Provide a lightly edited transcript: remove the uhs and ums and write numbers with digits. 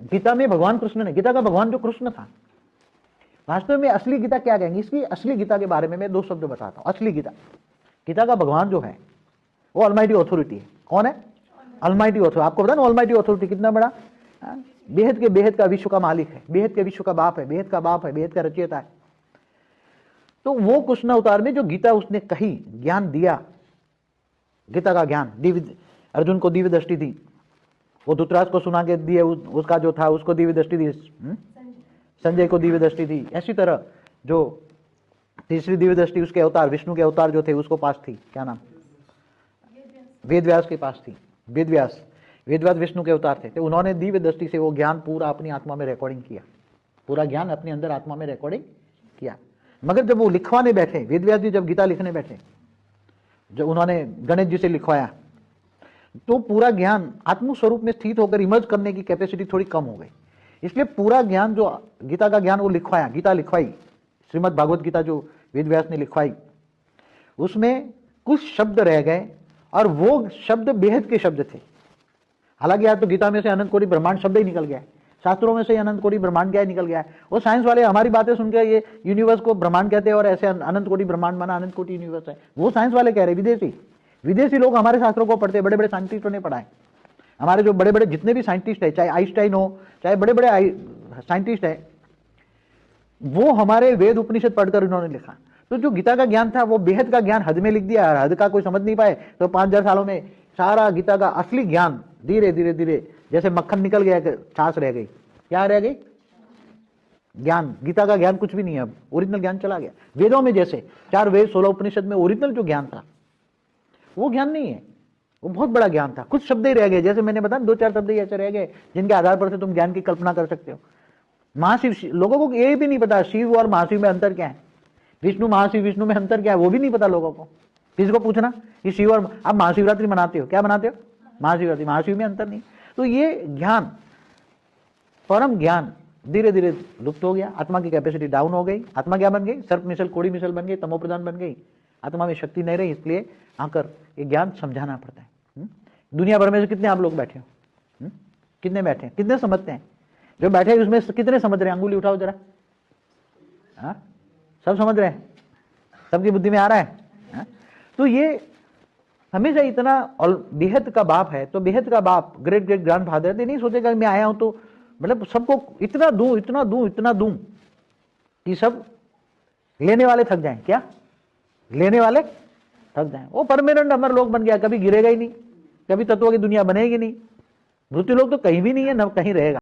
गीता में भगवान कृष्ण ने, गीता का भगवान जो कृष्ण था, वास्तव में असली गीता क्या कहेंगे, इसकी असली गीता के बारे में मैं 2 शब्द बताता हूं। असली गीता, गीता का भगवान जो है वो ऑलमाइटी ऑथोरिटी है। कौन है? Almighty authority. आपको पता ना ऑलमाइटी ऑथोरिटी कितना बड़ा, बेहद के बेहद का विश्व का मालिक है, बेहद के विश्व का बाप है, बेहद का बाप है, बेहद का रचयिता है। तो वो कृष्ण अवतार में जो गीता उसने कही, ज्ञान दिया, गीता का ज्ञान अर्जुन को दिव्य दृष्टि दी, वो धृतराष्ट्र को सुना के दिए, उसका जो था उसको दिव्य दृष्टि दी, संजय को दिव्य दृष्टि दी। ऐसी तरह जो तीसरी दिव्य दृष्टि उसके अवतार, विष्णु के अवतार जो थे उसको पास थी, क्या नाम, वेदव्यास के पास थी। वेदव्यास विष्णु के अवतार थे, तो उन्होंने दिव्य दृष्टि से वो ज्ञान पूरा अपनी आत्मा में रिकॉर्डिंग किया, पूरा ज्ञान अपने अंदर आत्मा में रिकॉर्डिंग किया। मगर जब वो लिखवाने बैठे, वेदव्यास जी जब गीता लिखने बैठे, जब उन्होंने गणेश जी से लिखवाया, तो पूरा ज्ञान आत्म स्वरूप में स्थित होकर इमर्ज करने की कैपेसिटी थोड़ी कम हो गई। इसलिए पूरा ज्ञान जो गीता का ज्ञान वो लिखवाया, गीता लिखवाई, श्रीमद् भागवत गीता जो वेदव्यास ने लिखवाई, उसमें कुछ शब्द रह गए और वो शब्द बेहद के शब्द थे। हालांकि आज तो गीता में से अनंत कोटि ब्रह्मांड शब्द ही निकल गया है, शास्त्रों में से अनंत कोटि ब्रह्मांड क्या निकल गया है। वो साइंस वाले हमारी बातें सुनकर ये यूनिवर्स को ब्रह्मांड कहते हैं और ऐसे अनंत कोटि ब्रह्मांड माना अनंत कोटि यूनिवर्स है, वो साइंस वाले कह रहे। विदेशी लोग हमारे शास्त्रों को पढ़ते, बड़े बड़े साइंटिस्टों ने पढ़ा है। हमारे जो बड़े बड़े जितने भी साइंटिस्ट है, चाहे आइंस्टाइन हो, चाहे बड़े बड़े साइंटिस्ट है, वो हमारे वेद उपनिषद पढ़कर उन्होंने लिखा। तो जो गीता का ज्ञान था वो बेहद का ज्ञान हद में लिख दिया, हद का कोई समझ नहीं पाए, तो 5000 सालों में सारा गीता का असली ज्ञान धीरे धीरे धीरे जैसे मक्खन निकल गया, छाछ रह गई, क्या रह गई, ज्ञान। गीता का ज्ञान कुछ भी नहीं है, अब ओरिजिनल ज्ञान चला गया। वेदों में जैसे 4 वेद 16 उपनिषद में ओरिजिनल जो ज्ञान था वो ज्ञान नहीं है, वो बहुत बड़ा ज्ञान था। कुछ शब्द ही रह गए, जैसे मैंने बताया 2-4 शब्द ही ऐसे रह गए जिनके आधार पर से तुम ज्ञान की कल्पना कर सकते हो। महाशिव, लोगों को ये भी नहीं पता शिव और महाशिव में अंतर क्या है, विष्णु महाशिव विष्णु में अंतर क्या है, वो भी नहीं पता लोगों को। किसी को पूछना कि शिव और, आप महाशिवरात्रि मनाते हो, क्या मनाते हो, महाशिवरात्रि, महाशिव में अंतर नहीं। तो ये ज्ञान, परम ज्ञान धीरे धीरे लुप्त हो गया, आत्मा की कैपेसिटी डाउन हो गई। आत्मा क्या बन गई, सर्प मिसल कोड़ी मिसल बन गई, तमोप्रधान बन गई, आत्मा में शक्ति नहीं रही। इसलिए आकर ये ज्ञान समझाना पड़ता है। दुनिया भर में से कितने आप लोग बैठे हो, कितने बैठे हैं, कितने समझते हैं, जो बैठे हैं उसमें कितने समझ रहे हैं, अंगुली उठाओ जरा। हाँ, सब समझ रहे हैं, सबकी बुद्धि में आ रहा है। हाँ? तो ये हमेशा इतना, और बेहद का बाप है तो बेहद का बाप, ग्रेट ग्रेट ग्रैंड फादर, नहीं सोचेगा मैं आया हूं तो मतलब सबको इतना दूं इतना दूं इतना दूं कि सब लेने वाले थक जाएं। क्या लेने वाले थक जाएं। वो परमानेंट अमर लोग बन गया, कभी गिरेगा ही नहीं, कभी तत्वों की दुनिया बनेगी नहीं। मृत्यु लोग तो कहीं भी नहीं है, न कहीं रहेगा।